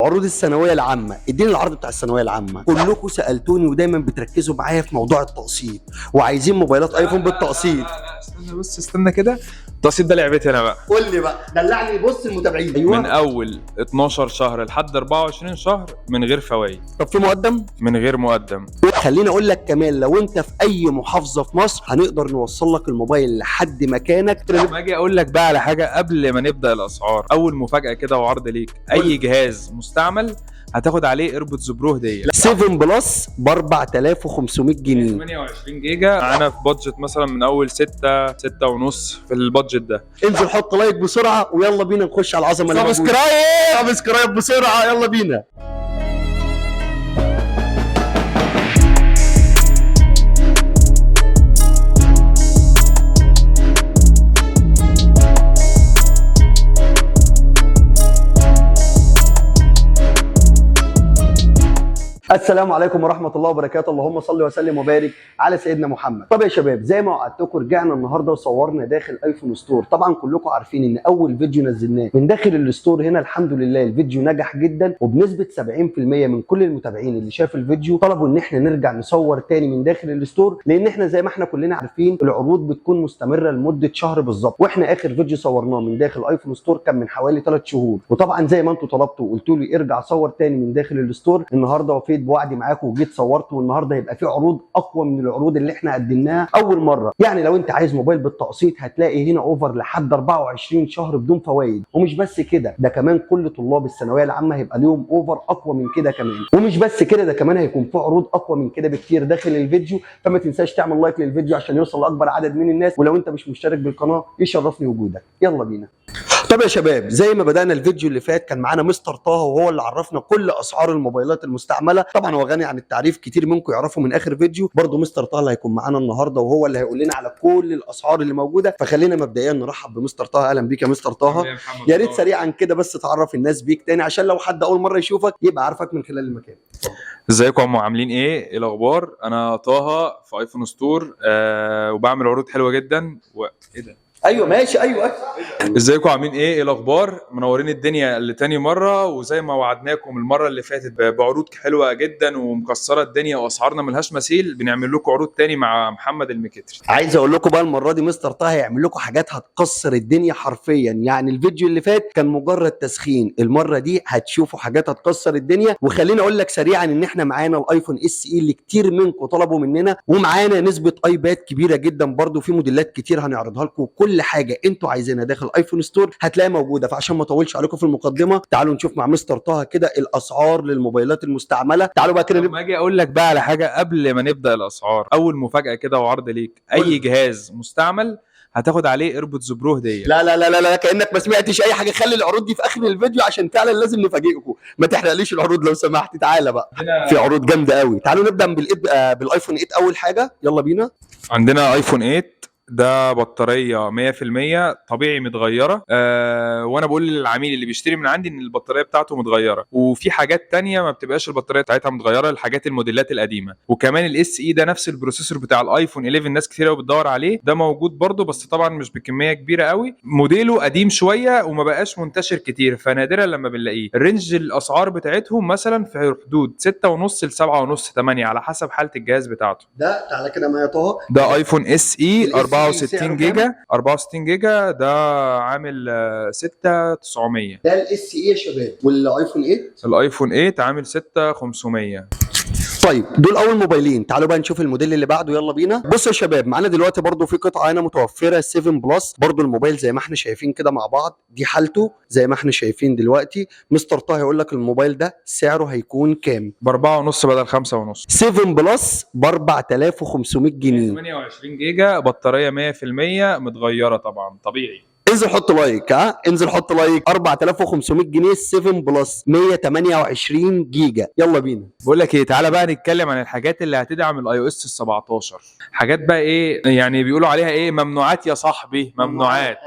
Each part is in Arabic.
عروض الثانويه العامه. اديني العرض بتاع الثانويه العامه. كلكم سالتوني ودايما بتركزوا معايا في موضوع التقسيط وعايزين موبايلات ايفون بالتقسيط. لا استنى بس استنى كده. التقسيط ده لعبتي انا بقى. قول لي بقى، دلعني بص المتابعين. ايوه من اول 12 شهر لحد 24 شهر من غير فوائد. طب في مقدم؟ من غير مقدم. خليني اقول لك كمان، لو انت في اي محافظه في مصر هنقدر نوصل لك الموبايل لحد مكانك. لما اجي اقول لك بقى على حاجه قبل ما نبدا الاسعار، اول مفاجاه كده وعرض ليك، اي جهاز مستعمل هتاخد عليه ايربودز برو هديه 7 بلس ب 4500 جنيه. 28 جيجا معانا في بادجت مثلا من اول 6 ونص في البادجت ده. انزل حط لايك بسرعه ويلا بينا نخش على العظمه اللي موجوده. سبسكرايب بسرعه، يلا بينا. السلام عليكم ورحمة الله وبركاته. اللهم صل وسلم وبارك على سيدنا محمد. طب يا شباب، زي ما وعدتكم رجعنا النهارده وصورنا داخل ايفون ستور. طبعا كلكم عارفين ان اول فيديو نزلناه من داخل الستور هنا الحمد لله الفيديو نجح جدا، وبنسبة 70% من كل المتابعين اللي شاف الفيديو طلبوا ان احنا نرجع نصور تاني من داخل الستور، لان احنا زي ما احنا كلنا عارفين العروض بتكون مستمرة لمدة شهر بالظبط، واحنا اخر فيديو صورناه من داخل ايفون ستور كان من حوالي 3 شهور. وطبعا زي ما انتم طلبتوا وقلتوا لي ارجع صور تاني من داخل الستور، النهارده وفيت بوعدي معاكم وجيت صورت، والنهارده هيبقى في عروض اقوى من العروض اللي احنا قدمناها اول مره. يعني لو انت عايز موبايل بالتقسيط هتلاقي هنا اوفر لحد 24 شهر بدون فوائد. ومش بس كده، ده كمان كل طلاب الثانويه العامه هيبقى ليهم اوفر اقوى من كده كمان. ومش بس كده، ده كمان هيكون في عروض اقوى من كده بكتير داخل الفيديو. فما تنساش تعمل لايك للفيديو عشان يوصل لاكبر عدد من الناس، ولو انت مش مشترك بالقناه يشرفني وجودك. يلا بينا. طب يا شباب، زي ما بدأنا الفيديو اللي فات كان معانا مستر طه وهو اللي عرفنا كل اسعار الموبايلات المستعمله. طبعا هو غني عن التعريف، كتير منكم يعرفوا من اخر فيديو. برضه مستر طه اللي هيكون معانا النهارده وهو اللي هيقول لنا على كل الاسعار اللي موجوده. فخلينا مبدئيا نرحب بمستر طه. اهلا بيك يا مستر طه. يا ريت سريعا كده بس تعرف الناس بيك تاني عشان لو حد اول مره يشوفك يبقى عارفك من خلال المكان. ازيكم عاملين ايه الاخبار؟ انا طه في ايفون ستور وبعمل عروض حلوه جدا ايه ده؟ ايوه ماشي. ايوه ازيكم عاملين ايه الاخبار؟ منورين الدنيا لتاني مره، وزي ما وعدناكم المره اللي فاتت بعروض حلوه جدا ومكسره الدنيا واسعارنا ملهاش مثيل، بنعمل لكم عروض تاني مع محمد المكتري. عايز اقول لكم بقى المره دي مستر طه هيعمل لكم حاجات هتكسر الدنيا حرفيا. يعني الفيديو اللي فات كان مجرد تسخين، المره دي هتشوفوا حاجات هتكسر الدنيا. وخليني اقول لك سريعا ان احنا معانا الايفون اس اي اللي كتير منكم طلبوا مننا، ومعانا نسبه ايباد كبيره جدا برضو، في موديلات كتير هنعرضها لكم. كل حاجه انتوا عايزينها داخل ايفون ستور هتلاقيها موجوده. فعشان ما اطولش عليكم في المقدمه، تعالوا نشوف مع مستر طه كده الاسعار للموبايلات المستعمله. تعالوا بقى كده. لما اجي اقول لك بقى على حاجه قبل ما نبدا الاسعار، اول مفاجاه كده وعرض ليك، اي جهاز مستعمل هتاخد عليه ايربودز برو هديه. لا لا لا لا كانك ما سمعتش اي حاجه. خلي العروض دي في اخر الفيديو عشان فعلا لازم نفاجئكم. ما تحرقليش العروض لو سمحت. تعالى بقى، في عروض جامده قوي. تعالوا نبدا بالايفون 8 اول حاجه. يلا بينا. عندنا ايفون 8 ده بطاريه 100% طبيعي متغيره. وانا بقول للعميل اللي بيشتري من عندي ان البطاريه بتاعته متغيره، وفي حاجات تانية ما بتبقاش البطاريه بتاعتها متغيره، الحاجات الموديلات القديمه. وكمان الاس اي ده نفس البروسيسور بتاع الايفون 11، ناس كتير قوي بتدور عليه، ده موجود برده بس طبعا مش بكميه كبيره قوي. موديله قديم شويه وما بقاش منتشر كتير، فنادرا لما بنلاقيه. الرينج الاسعار بتاعتهم مثلا في حدود 6.5 ل 7.5 8 على حسب حاله الجهاز بتاعته. ده تعالى كده معايا طه. ده ايفون اس اي 64 جيجا. 64 جيجا ده عامل 6900. ده الاس اي يا شباب. والايفون 8؟ الايفون 8 عامل 6500. طيب دول اول موبايلين. تعالوا بقى نشوف الموديل اللي بعده. يلا بينا. بصوا يا شباب، معانا دلوقتي برضو في قطعه هنا متوفره 7 بلس. برضو الموبايل زي ما احنا شايفين كده مع بعض، دي حالته زي ما احنا شايفين دلوقتي. مستر طه هيقول لك الموبايل ده سعره هيكون كام؟ ب 4.5 بدل 5.5. 7 بلس ب 4500 جنيه. 28 جيجا، بطاريه 100% متغيره طبعا طبيعي. انزل حط لايك. انزل حط لايك. 4500 جنيه 7 بلس 128 جيجا. يلا بينا. بقول لك ايه، تعالى بقى نتكلم عن الحاجات اللي هتدعم الاي او اس ال 17. حاجات بقى ايه يعني بيقولوا عليها ايه، ممنوعات يا صاحبي، ممنوعات.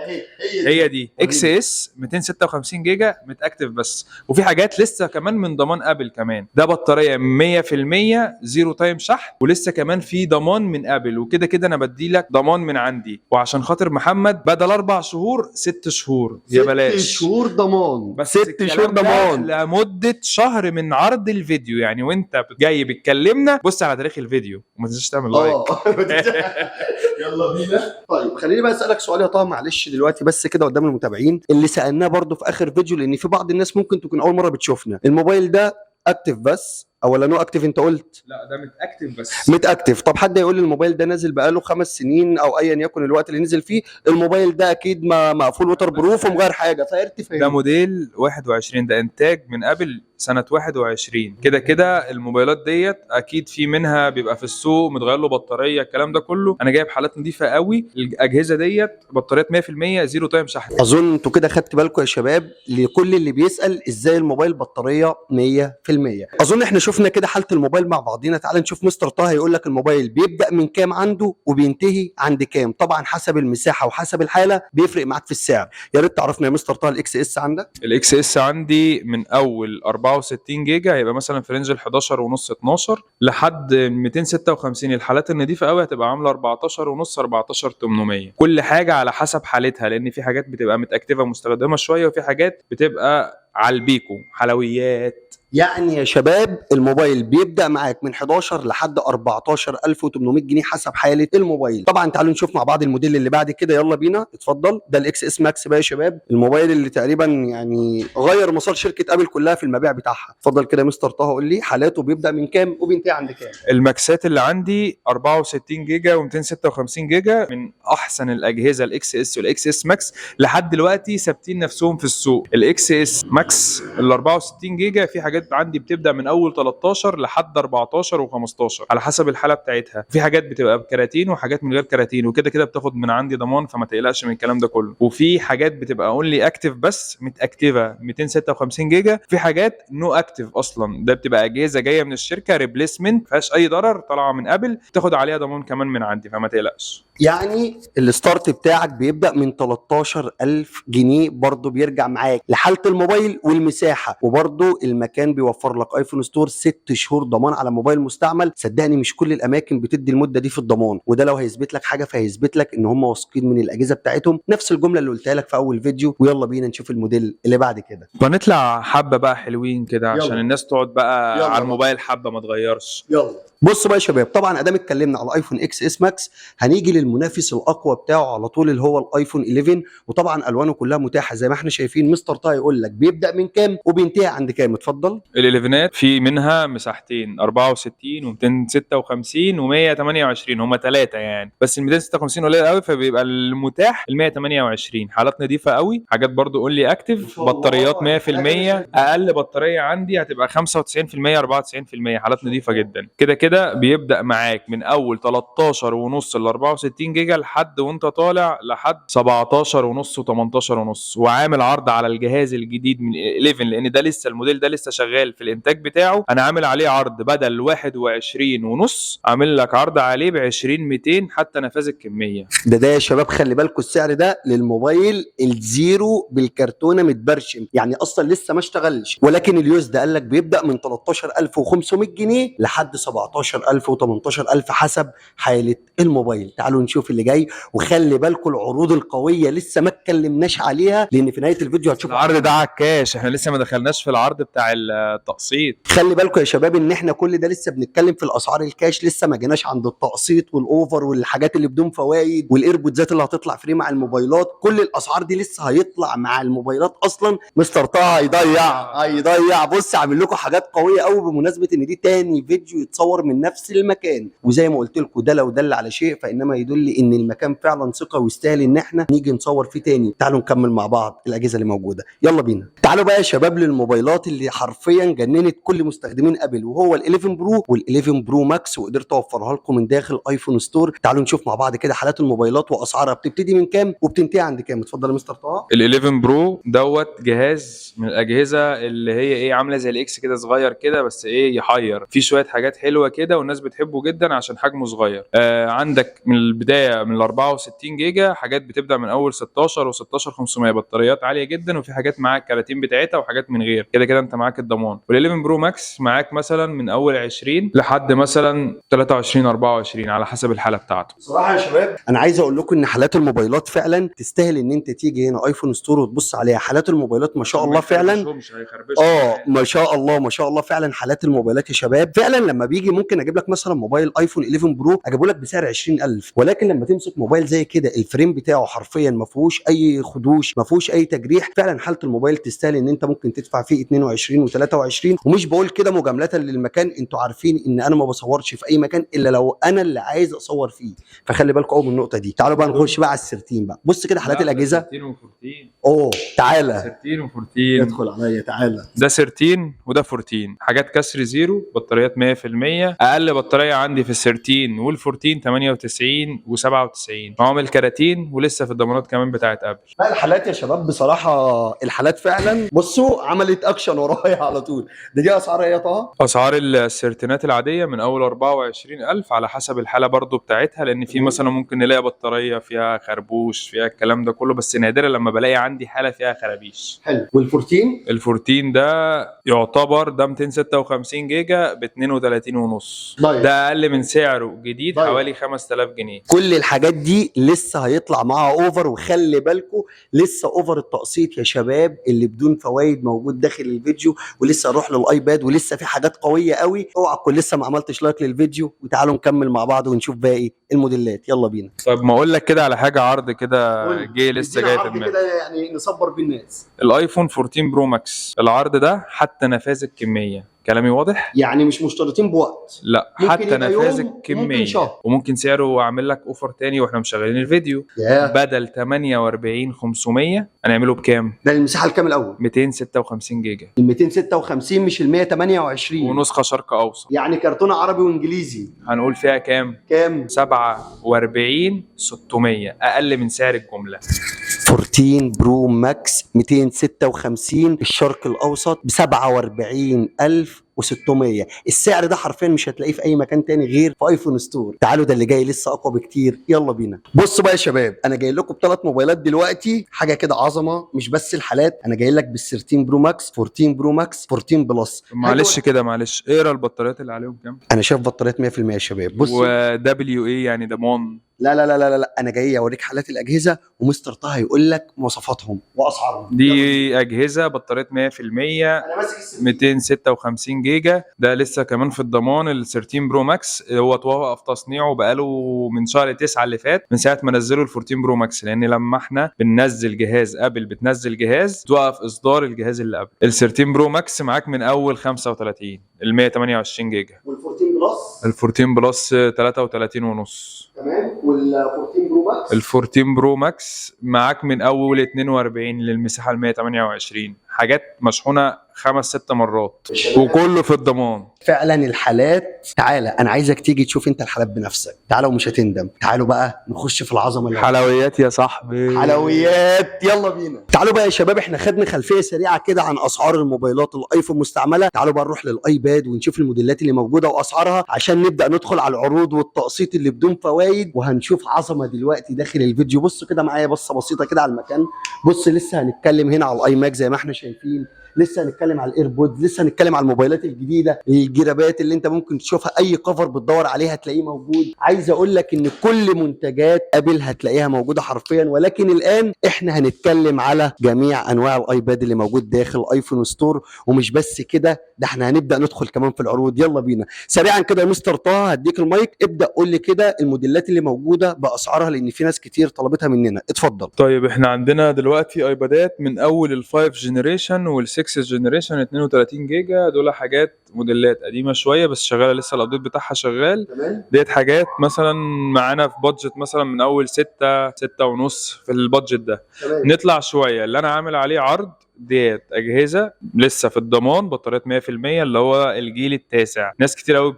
هي دي اكس اس 256 جيجا متاكتف بس، وفي حاجات لسه كمان من ضمان ابل كمان. ده بطاريه 100% زيرو تايم شحن، ولسه كمان في ضمان من ابل. وكده كده انا بدي لك ضمان من عندي، وعشان خاطر محمد بدل 4 شهور شهور 6 شهور يا بلاش. 6 شهور ضمان، بس 6 شهور ضمان لمده شهر من عرض الفيديو. يعني وانت جاي بتكلمنا بص على تاريخ الفيديو وما تنساش تعمل لايك. يلا بينا. طيب خليني بقى اسالك سؤال يا طه، معلش دلوقتي بس كده قدام المتابعين اللي سالناه برضو في اخر فيديو، لان في بعض الناس ممكن تكون اول مره بتشوفنا. الموبايل ده اكتف بس ولا نو اكتف؟ انت قلت لا ده متاكتف بس. متاكتف. طب حد يقول لي الموبايل ده نازل بقاله 5 سنين او ايا يكن الوقت اللي نزل فيه، الموبايل ده اكيد ما مقفول ووتر بروف ومغير حاجه، فيرتفع. ده موديل 21، ده انتاج من قبل سنه 21. كده كده الموبايلات ديت اكيد في منها بيبقى في السوق متغير له بطاريه، الكلام ده كله. انا جايب حالات نظيفه قوي. الاجهزه ديت بطاريات 100% زيرو تايم شحن. اظن انتوا كده خدت بالكم يا شباب، لكل اللي بيسال ازاي الموبايل بطاريه 100%. اظن احنا شفنا كده حاله الموبايل مع بعضينا. تعال نشوف مستر طه هيقول لك الموبايل بيبدا من كام عنده وبينتهي عند كام. طبعا حسب المساحه وحسب الحاله بيفرق معاك في السعر. يا ريت تعرفنا يا مستر طه الاكس اس عندك. الاكس اس عندي من اول 64 جيجا هيبقى مثلا في رينج ال 11 ونص 12 لحد 256. الحالات النظيفه قوي هتبقى عامله 14 ونص 14800. كل حاجه على حسب حالتها، لان في حاجات بتبقى متاكتفه مستخدمه شويه وفي حاجات بتبقى على البيكو حلويات. يعني يا شباب الموبايل بيبدا معاك من 11 لحد 14800 جنيه حسب حاله الموبايل. طبعا تعالوا نشوف مع بعض الموديل اللي بعد كده. يلا بينا اتفضل. ده الاكس اس ماكس بقى يا شباب، الموبايل اللي تقريبا يعني غير مسار شركه ابل كلها في المبيع بتاعها. اتفضل كده يا مستر طه قول لي حالاته بيبدا من كام وبينتهي عند كام. الماكسات اللي عندي 64 جيجا و256 جيجا، من احسن الاجهزه الاكس اس والاكس اس ماكس لحد دلوقتي ثابتين نفسهم في السوق. الاكس اس ماكس ال 64 جيجا في حاجات عندي بتبدا من اول 13 لحد 14 و15 على حسب الحاله بتاعتها. في حاجات بتبقى بكراتين وحاجات من غير كراتين، وكده كده بتاخد من عندي ضمان فما تقلقش من الكلام ده كله. وفي حاجات بتبقى اونلي اكتف بس متاكتفه 256 جيجا، في حاجات نو اكتف اصلا. ده بتبقى اجهزه جايه من الشركه ريبليسمنت، ما فيهاش اي ضرر، طالعه من ابل، تاخد عليها ضمان كمان من عندي فما تقلقش. يعني الستارت بتاعك بيبدأ من 13000 جنيه، برضه بيرجع معاك لحالة الموبايل والمساحة، وبرضه المكان بيوفر لك ايفون ستور 6 شهور ضمان على موبايل مستعمل. صدقني مش كل الاماكن بتدي المدة دي في الضمان، وده لو هيثبت لك حاجة فهيثبت لك ان هم واثقين من الاجهزة بتاعتهم. نفس الجملة اللي قلتها لك في اول فيديو. ويلا بينا نشوف الموديل اللي بعد كده. فنطلع حبة بقى حلوين كده عشان الناس تقعد بقى يلا. على الموبايل حبة ما تغيرش. يلا بصوا بقى يا شباب، طبعا ادام اتكلمنا على الايفون اكس اس ماكس هنيجي للمنافس الاقوى بتاعه على طول اللي هو الايفون 11. وطبعا الوانه كلها متاحه زي ما احنا شايفين. مستر طه يقول لك بيبدا من كام وبينتهي عند كام. اتفضل. الاليفينات في منها مساحتين 64 و256 و128، هم ثلاثه يعني، بس ال 256 قليل قوي فبيبقى المتاح ال 128. حالات نظيفه قوي، حاجات برضو اونلي اكتف، بطاريات 100%. اقل بطاريه عندي هتبقى 95% 94%. حالات نظيفه جدا. كده كده بيبدا معاك من اول 13 ونص ل 64 جيجا لحد وانت طالع لحد 17 ونص و18 ونص. وعامل عرض على الجهاز الجديد من 11 لان ده لسه الموديل ده لسه شغال في الانتاج بتاعه. انا عامل عليه عرض بدل 21 ونص عامل لك عرض عليه ب 20 200 حتى نفاذ الكميه. ده يا شباب خلي بالكم السعر ده للموبايل الزيرو بالكرتونه متبرشم، يعني اصلا لسه ما اشتغلش. ولكن اليوز ده قال لك بيبدا من 13500 جنيه لحد 17000 و18000 حسب حاله الموبايل. تعالوا نشوف اللي جاي، وخلي بالكم العروض القويه لسه ما اتكلمناش عليها لان في نهايه الفيديو هتشوفوا العرض ده على الكاش، احنا لسه ما دخلناش في العرض بتاع التقسيط. خلي بالكم يا شباب ان احنا كل ده لسه بنتكلم في الاسعار الكاش، لسه ما جيناش عند التقسيط والاوفر والحاجات اللي بدون فوائد والايربودزات اللي هتطلع فري مع الموبايلات. كل الاسعار دي لسه هيطلع مع الموبايلات اصلا. مستر طه هيضيع. بص اعمل لكم حاجات قويه قوي بمناسبه ان دي تاني فيديو يتصور من نفس المكان. وزي ما قلت لكم ده لو دل على شيء فانما يدل ان المكان فعلا ثقه ويستاهل ان احنا نيجي نصور فيه تاني. تعالوا نكمل مع بعض الاجهزه اللي موجوده. يلا بينا. تعالوا بقى يا شباب للموبايلات اللي حرفيا جننت كل مستخدمين ابل، وهو ال11 برو وال11 برو ماكس، وقدرت اوفرها لكم من داخل ايفون ستور. تعالوا نشوف مع بعض كده حالات الموبايلات واسعارها بتبتدي من كام وبتنتهي عند كام. اتفضل يا مستر طه. ال11 برو دوت جهاز من الاجهزه اللي هي ايه عامله زي الاكس كده، صغير كده بس ايه يحير، في شويه حاجات حلوه كده والناس بتحبه جدا عشان حجمه صغير. عندك من البدايه من ال 64 جيجا حاجات بتبدا من اول 16 و16 500، بطاريات عاليه جدا، وفي حاجات معاك الكراتين بتاعتها وحاجات من غير كده كده انت معاك الضمان. وال11 برو ماكس معاك مثلا من اول 20 لحد مثلا 23 24 على حسب الحاله بتاعته. صراحه يا شباب انا عايز اقول لكم ان حالات الموبايلات فعلا تستاهل ان انت تيجي هنا ايفون ستور وتبص عليها. حالات الموبايلات ما شاء الله فعلا ما شاء الله ما شاء الله فعلا. حالات الموبايلات يا شباب فعلا لما بيجي ممكن اجيب لك مثلا موبايل ايفون 11 برو اجيبه لك بسعر 20000، ولكن لما تمسك موبايل زي كده الفريم بتاعه حرفيا ما فيهوش اي خدوش ما فيهوش اي تجريح، فعلا حاله الموبايل تستاهل ان انت ممكن تدفع فيه 22 و23. ومش بقول كده مجامله للمكان، انتوا عارفين ان انا ما بصورش في اي مكان الا لو انا اللي عايز اصور فيه، فخلي بالكم قوي من النقطه دي. تعالوا بقى نخش بقى على السيرتين بقى. بص كده حالات الاجهزه 13 و14. تعالى 13 و14 ادخل عليا تعالى. ده 13 وده 14. حاجات كسر زيرو، بطاريات 100%. اقل بطاريه عندي في ال 13 وال 14 98 و97، معاهم الكراتين ولسه في الضمانات كمان بتاعت ابل. لا الحالات يا شباب بصراحه الحالات فعلا بصوا عملت اكشن ورايا على طول. دي اسعارها ايه يا طه؟ اسعار السيرتينات العاديه من اول 24000 على حسب الحاله برضو بتاعتها، لان في مثلا ممكن نلاقي بطاريه فيها خربوش فيها الكلام ده كله، بس نادرا لما بلاقي عندي حاله فيها خرابيش. حلو. وال14 ال14 ده يعتبر ده 256 جيجا ب 32 ونص، ده اقل من سعره جديد حوالي 5000 جنيه. كل الحاجات دي لسه هيطلع معاها اوفر، وخلي بالكم لسه اوفر التقسيط يا شباب اللي بدون فوائد موجود داخل الفيديو، ولسه اروح للايباد، ولسه في حاجات قويه قوي. اوعى تكون لسه ما عملتش لايك للفيديو، وتعالوا نكمل مع بعض ونشوف باقي الموديلات. يلا بينا. طب ما اقول لك كده على حاجه عرض كده لسه جاي في دماغي كده يعني نصبر بالناس. الايفون 14 برو ماكس العرض ده حتى نفاذ الكميه. كلامي واضح؟ يعني مش مشترطين بوقت، لا حتى نفاذ الكميه، وممكن سعره اعمل لك اوفر تاني واحنا مشغلين الفيديو. بدل 48 500 هنعمله بكام؟ ده المساحه الكام الاول؟ 256 جيجا. ال 256 مش ال 128. ونسخه شرق اوسط، يعني كرتونه عربي وانجليزي. هنقول فيها كام؟ 47 600 اقل من سعر الجمله. 14 برو ماكس 256 الشرق الاوسط ب 47600. السعر ده حرفيا مش هتلاقيه في اي مكان تاني غير في ايفون ستور. تعالوا ده اللي جاي لسه اقوى بكتير. يلا بينا. بصوا بقى يا شباب انا جاي لكم بثلاث موبايلات دلوقتي، حاجه كده عظمه. مش بس الحالات، انا جاي لك بال13 برو ماكس، 14 برو ماكس، 14 بلس. معلش كده معلش، اقرا البطاريات اللي عليهم كام. انا شايف بطاريات 100% يا شباب. بصوا و اي يعني ضمان. لا لا لا لا لا، انا جاي اوريك حالات الاجهزه ومستر طه هيقول لك مواصفاتهم واسعارهم. دي اجهزه بطاريات 100%. انا ماسك 256 جيجا، ده لسه كمان في الضمان. ال 13 برو ماكس هو توقف تصنيعه بقاله من شهر 9 اللي فات، من ساعه ما نزلوا ال 14 برو ماكس، لان لما احنا بننزل جهاز ابل بتنزل جهاز توقف اصدار الجهاز اللي قبل. ال 13 برو ماكس معاك من اول 35 ال 128 جيجا. وال 14 بلس؟ ال 14 بلس 33 ونص. تمام. وال 14 برو ماكس؟ ال 14 برو ماكس معاك من اول 42 للمساحه ال 128، حاجات مشحونه 5-6 مرات وكله في الضمان. فعلا الحالات. تعالى انا عايزك تيجي تشوف انت الحالات بنفسك، تعالى ومش هتندم. تعالوا بقى نخش في العظمه اللي حلويات يا صاحبي، حلويات. يلا بينا. تعالوا بقى يا شباب احنا خدنا خلفيه سريعه كده عن اسعار الموبايلات الايفون مستعمله. تعالوا بقى نروح للايباد ونشوف الموديلات اللي موجوده واسعارها، عشان نبدا ندخل على العروض والتقسيط اللي بدون فوائد، وهنشوف عظمه دلوقتي داخل الفيديو. بصوا كده معايا بصه بسيطه كده على المكان. بص لسه هنتكلم هنا على الاي ماك زي ما احنا شايفين، لسه هنتكلم على الايربود، لسه هنتكلم على الموبايلات الجديده، الجرابات اللي انت ممكن تشوفها اي كفر بتدور عليها هتلاقيه موجود. عايز اقول لك ان كل منتجات ابل هتلاقيها موجوده حرفيا، ولكن الان احنا هنتكلم على جميع انواع الايباد اللي موجود داخل ايفون ستور. ومش بس كده، ده احنا هنبدا ندخل كمان في العروض. يلا بينا سريعا كده يا مستر طه، هديك المايك، ابدا قول لي كده الموديلات اللي موجوده باسعارها، لان في ناس كتير طلبتها مننا. اتفضل. طيب احنا عندنا دلوقتي ايبادات من اول ال5 جنريشن وال6 جنريشن 32 جيجا، دول حاجات موديلات قديمه شويه بس شغاله لسه، الابديت بتاعها شغال. ديت حاجات مثلا معانا في بادجت مثلا من اول 6 ونص في البادجت ده. نطلع شويه اللي انا عامل عليه عرض ديت اجهزه لسه في الضمان، بطاريات 100%، اللي هو الجيل التاسع. ناس كتير قوي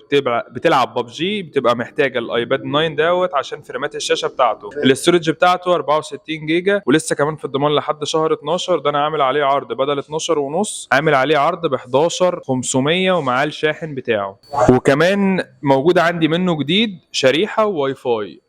بتلعب ببجي بتبقى محتاجه الايباد 9 دوت عشان فريمات الشاشه بتاعته. الاستورج بتاعته 64 جيجا، ولسه كمان في الضمان لحد شهر 12. ده انا عامل عليه عرض بدل 12 ونص، عامل عليه عرض ب 11,500 ومعاه الشاحن بتاعه. وكمان موجود عندي منه جديد شريحه وواي فاي.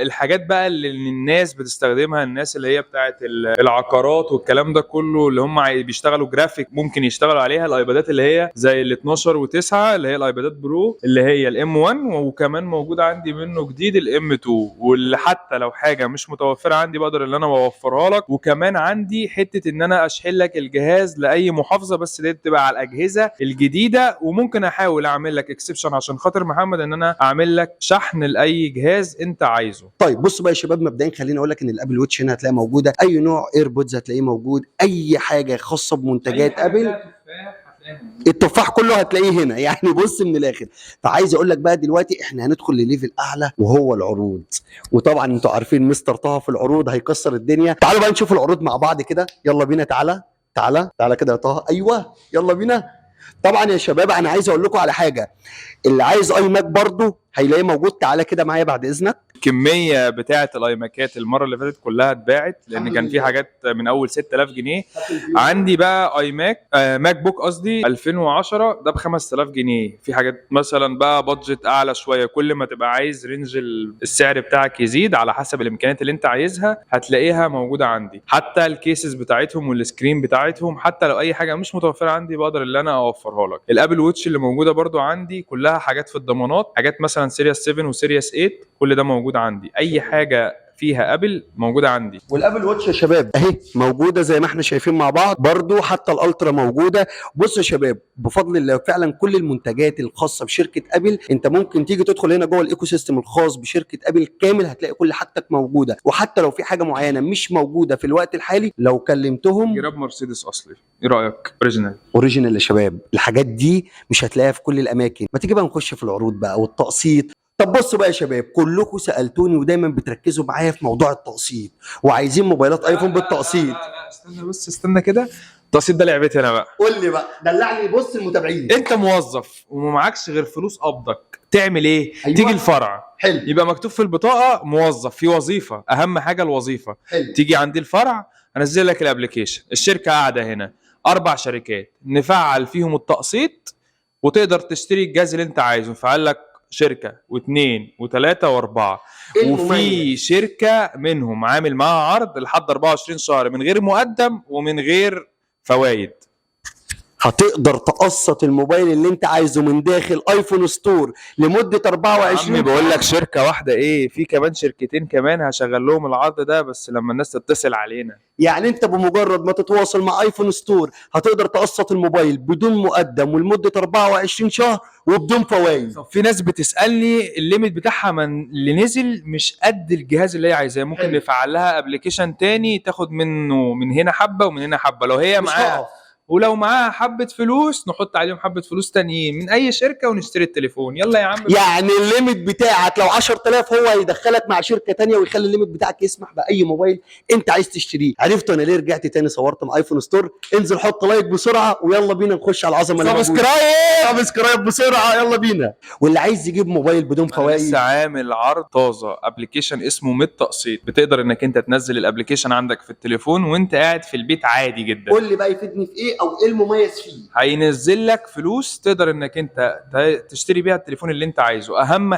الحاجات بقى اللي الناس بتستخدمها، الناس اللي هي بتاعت العقارات والكلام ده كله، اللي هم بيشتغلوا جرافيك ممكن يشتغلوا عليها. الايبادات اللي هي زي ال 12 و9 اللي هي الايبادات برو اللي هي الام 1، وكمان موجود عندي منه جديد الام 2، واللي حتى لو حاجه مش متوفره عندي بقدر ان انا اوفرها لك. وكمان عندي حته ان انا اشحن لك الجهاز لاي محافظه، بس دي تبقى على الاجهزه الجديده. وممكن احاول اعمل لك اكسبشن عشان خاطر محمد ان انا اعمل لك شحن لاي جهاز انت عايزه. طيب بصوا بقى يا شباب، مبدئيا خليني اقول لك ان الابل واتش هنا هتلاقيها موجوده، اي نوع ايربودز هتلاقيه موجود، اي حاجه خاصه بمنتجات ابل التفاح كله هتلاقيه هنا. يعني بص من الاخر. فعايز اقول لك بقى دلوقتي احنا هندخل لليفل اعلى وهو العروض. وطبعا انتوا عارفين مستر طه في العروض هيكسر الدنيا. تعالوا بقى نشوف العروض مع بعض كده، يلا بينا. تعالى كده يا طه، ايوه يلا بينا. طبعا يا شباب انا عايز اقول لكم على حاجه، اللي عايز اي ماك برضه هيلاقيه موجود. تعالى كده معايا بعد اذنك. الكميه بتاعه الايماكات المره اللي فاتت كلها اتباعت، لان كان في حاجات من اول 6000 جنيه. عندي بقى اي ماك ماك بوك قصدي 2010 ده ب 5000 جنيه. في حاجات مثلا بقى بادجت اعلى شويه، كل ما تبقى عايز رينج السعر بتاعك يزيد على حسب الامكانيات اللي انت عايزها هتلاقيها موجوده عندي. حتى الكيسز بتاعتهم والسكرين بتاعتهم، حتى لو اي حاجه مش متوفره عندي بقدر ان انا اوفرها لك. الابل ووتش اللي موجوده برضو عندي كلها حاجات في الضمانات، حاجات مثلا سيريس 7 وسيريس 8 كل ده موجود عندي. اي حاجه فيها ابل موجوده عندي. والابل واتش يا شباب اهي موجوده زي ما احنا شايفين مع بعض، برضو حتى الالترا موجوده. بصوا يا شباب بفضل الله فعلا كل المنتجات الخاصه بشركه ابل انت ممكن تيجي تدخل هنا جوه الايكو سيستم الخاص بشركه ابل كامل، هتلاقي كل حاجتك موجوده. وحتى لو في حاجه معينه مش موجوده في الوقت الحالي لو كلمتهم. جراب مرسيدس اصلي، ايه رايك؟ اوريجينال يا شباب. الحاجات دي مش هتلاقيها في كل الاماكن. ما تيجي بقى نخش في العروض بقى والتقسيط. طب بصوا بقى يا شباب، كلكم سالتوني ودايما بتركزوا معايا في موضوع التقسيط وعايزين موبايلات ايفون بالتقسيط. لا استنى كده، التقسيط ده لعبتي انا بقى. قول لي بقى، دلعني. بص المتابعين، انت موظف وما معكش غير فلوس قبضك، تعمل ايه؟ أيوة. تيجي الفرع، حلو، يبقى مكتوب في البطاقه موظف في وظيفه، اهم حاجه الوظيفه. حلو. تيجي عندي الفرع انزل لك الابلكيشن، الشركه قاعده هنا 4 شركات نفعل فيهم التقسيط، وتقدر تشتري الجهاز اللي انت عايزه. نفعل لك شركه واثنين وثلاثه واربعه، وفي شركه منهم عامل معاها عرض لحد 24 شهر من غير مقدم ومن غير فوائد. هتقدر تقسط الموبايل اللي انت عايزه من داخل ايفون ستور لمده 24. بقول لك شركه واحده ايه، في كمان شركتين كمان هشغل لهم العرض ده بس لما الناس تتصل علينا. يعني انت بمجرد ما تتواصل مع ايفون ستور هتقدر تقسط الموبايل بدون مقدم ولمده 24 شهر وبدون فوائد. في ناس بتسالني الليميت بتاعها من اللي نزل مش قد الجهاز اللي هي عايزاه، ممكن نفعل لها ابلكيشن تاني تاخد منه من هنا حبه ومن هنا حبه لو هي معاها، ولو معاها حبه فلوس نحط عليهم حبه فلوس تانيين من اي شركه ونشتري التليفون. يلا يا عم. يعني الليميت بتاعك لو 10000 هو هيدخلك مع شركه تانية ويخلي الليميت بتاعك يسمح باي موبايل انت عايز تشتريه. عرفت انا ليه رجعت تاني صورت مع ايفون ستور؟ انزل حط لايك بسرعه ويلا بينا نخش على العظمه اللي سبسكرايب بسرعه، يلا بينا. واللي عايز يجيب موبايل بدون فوائد، لسه عامل عرض طازه ابلكيشن اسمه ميد تقسيط، بتقدر انك انت تنزل الابلكيشن عندك في التليفون وانت قاعد في البيت عادي جدا. قول لي بقى يفيدني في ايه او ايه المميز فيه؟ هينزل لك فلوس تقدر انك انت تشتري بيها التليفون اللي انت عايزه. اهم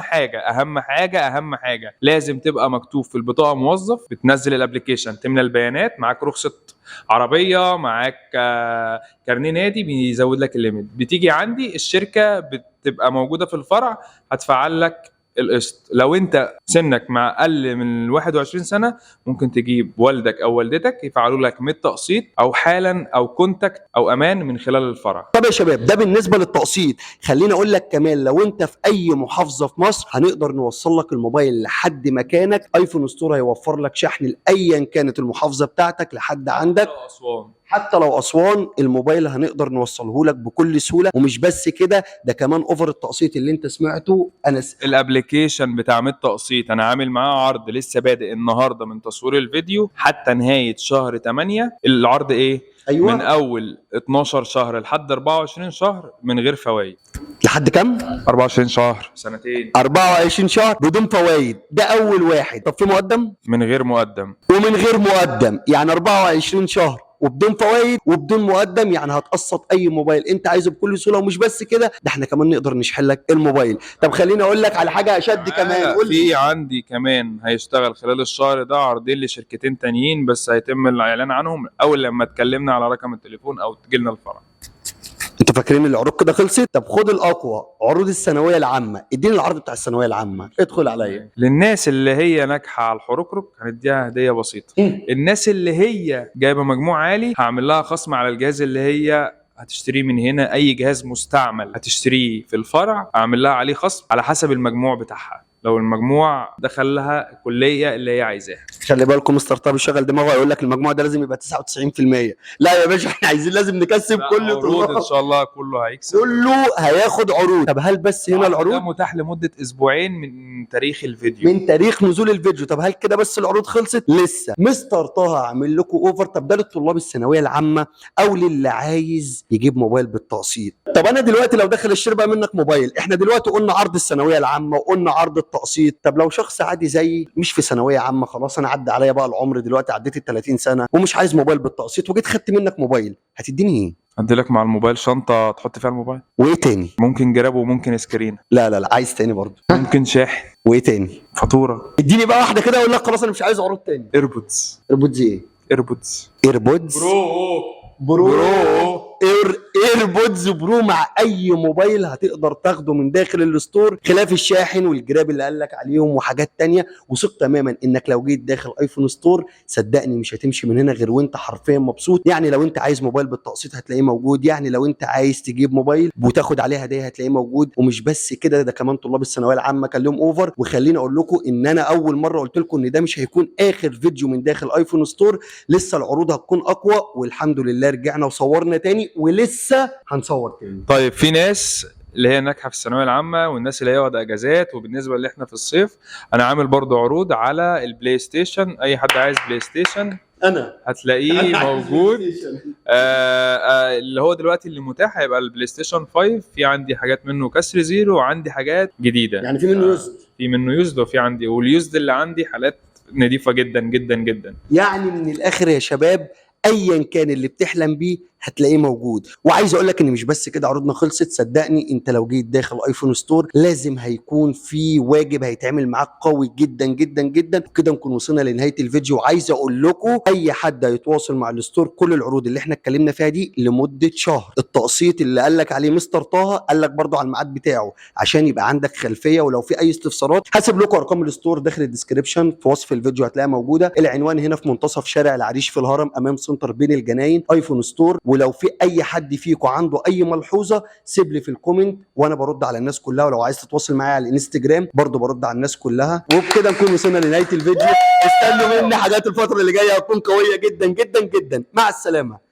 حاجه لازم تبقى مكتوب في البطاقه موظف، بتنزل الابلكيشن تملى البيانات، معاك رخصه عربيه، معاك كارنيه نادي بيزود لك الليميت. بتيجي عندي الشركه بتبقى موجوده في الفرع هتفعل لك القسط. لو انت سنك مع اقل من 21 سنه ممكن تجيب والدك او والدتك يفعلوا لك ميد تقسيط او حالا او كونتاكت او امان من خلال الفرع. طب يا شباب ده بالنسبه للتقسيط. خليني اقول لك كمان لو انت في اي محافظه في مصر هنقدر نوصل لك الموبايل لحد مكانك. ايفون ستور هيوفر لك شحن لايا كانت المحافظه بتاعتك لحد عندك. حتى لو اسوان الموبايل هنقدر نوصله لك بكل سهوله. ومش بس كده، ده كمان اوفر التقسيط اللي انت سمعته. الابلكيشن بتاع ميد تقسيط انا عامل معاه عرض لسه بادئ النهارده من تصوير الفيديو حتى نهايه شهر 8. العرض ايه؟ ايوه من اول 12 شهر لحد 24 شهر من غير فوائد. لحد كام؟ 24 شهر، سنتين. 24 شهر بدون فوائد، ده اول واحد. طب في مقدم؟ من غير مقدم. ومن غير مقدم، يعني 24 شهر وبدون فوائد وبدون مقدم، يعني هتقسط اي موبايل انت عايزه بكل سهوله. ومش بس كده، ده احنا كمان نقدر نشحن لك الموبايل. طب خليني اقول لك على حاجه اشد كمان. قول في عندي كمان هيشتغل خلال الشهر ده عرضين لشركتين تانيين، بس هيتم الاعلان عنهم اول لما اتكلمنا على رقم التليفون او تجيلنا الفرع. انتوا فاكرين العروض كده خلصت؟ طب خد الاقوى، عروض الثانويه العامه. اديني العرض بتاع الثانويه العامه، ادخل عليا. للناس اللي هي ناجحه على الحركرك هنديها هديه بسيطه. الناس اللي هي جايبه مجموع عالي هعمل لها خصم على الجهاز اللي هي هتشتريه من هنا. اي جهاز مستعمل هتشتريه في الفرع اعمل لها عليه خصم على حسب المجموع بتاعها، لو المجموع دخل لها الكليه اللي هي عايزاها. خلي بالكم مستر طب يشغل دماغه يقول لك المجموع ده لازم يبقى 99%. لا يا باشا، احنا عايزين لازم نكسب كل عروض ان شاء الله كله هيكسب، كله هياخد عروض. طب هل بس هنا العروض ده متاح لمده اسبوعين من تاريخ الفيديو، من تاريخ نزول الفيديو؟ طب هل كده بس العروض خلصت؟ لسه. مستر طه عامل لكم اوفر. طب ده للطلاب الثانويه العامه او للي عايز يجيب موبايل بالتقسيط. طب انا دلوقتي لو دخل اشتري بقى منك موبايل، احنا دلوقتي قلنا عرض الثانويه العامه وقلنا عرض التقسيط. طب لو شخص عادي زيي مش في ثانويه عامه، خلاص انا عدى عليا بقى العمر دلوقتي، عديت ال 30 سنه ومش عايز موبايل بالتقسيط، وجيت خدت منك موبايل، هتديني ايه؟ ادي لك مع الموبايل شنطه تحط فيها الموبايل. وايه تاني؟ ممكن جراب وممكن سكرين. لا لا لا، عايز تاني برضه. ممكن شاحن. وايه تاني؟ فاتوره. اديني بقى واحده كده اقول لك خلاص انا مش عايز عروض تاني. ايربودز. ايربودز ايه؟ ايربودز ايربودز برو. ايربودز برو مع اي موبايل هتقدر تاخده من داخل الستور، خلاف الشاحن والجراب اللي قال لك عليهم وحاجات تانية. وثق تماما انك لو جيت داخل ايفون ستور صدقني مش هتمشي من هنا غير وانت حرفيا مبسوط. يعني لو انت عايز موبايل بالتقسيط هتلاقيه موجود، يعني لو انت عايز تجيب موبايل وتاخد عليه هديه هتلاقيه موجود. ومش بس كده، ده كمان طلاب الثانويه العامه كان لهم اوفر. وخليني اقول لكم ان انا اول مره قلت لكم ان ده مش هيكون اخر فيديو من داخل ايفون ستور، لسه العروض هتكون اقوى. والحمد لله رجعنا وصورنا تاني ولسه هنصور تاني. طيب في ناس اللي هي ناجحه في الثانويه العامه والناس اللي هي واخده اجازات، وبالنسبه اللي احنا في الصيف انا عامل برضو عروض على البلاي ستيشن. اي حد عايز بلاي ستيشن انا هتلاقيه موجود. اللي هو دلوقتي اللي متاح هيبقى البلاي ستيشن 5. في عندي حاجات منه كسر زيرو وعندي حاجات جديده، يعني في منه يوزد. في منه يوزد وفي عندي، واليوزد اللي عندي حالات نظيفه جدا جدا جدا. يعني من الاخر يا شباب، ايا كان اللي بتحلم بيه هتلاقيه موجود. وعايز اقول لك ان مش بس كده عروضنا خلصت، صدقني انت لو جيت داخل ايفون ستور لازم هيكون في واجب هيتعمل معاك قوي جدا جدا جدا. كده نكون وصلنا لنهايه الفيديو. وعايز اقول لكم اي حد هيتواصل مع الستور كل العروض اللي احنا اتكلمنا فيها دي لمده شهر. التقسيط اللي قال لك عليه مستر طه قال لك برضو على الميعاد بتاعه عشان يبقى عندك خلفيه. ولو في اي استفسارات هسيب لكم ارقام الستور داخل الديسكربشن في وصف الفيديو هتلاقيها موجوده. العنوان هنا في منتصف شارع العريش في الهرم امام سنتر بين الجناين ايفون ستور. ولو في اي حد فيكم عنده اي ملحوظه سيب لي في الكومنت وانا برد على الناس كلها. ولو عايز تتواصل معايا على الانستجرام برضو برد على الناس كلها. وبكده نكون وصلنا لنهايه الفيديو. استنوا مني حاجات الفتره اللي جايه هتكون قويه جدا جدا جدا. مع السلامه.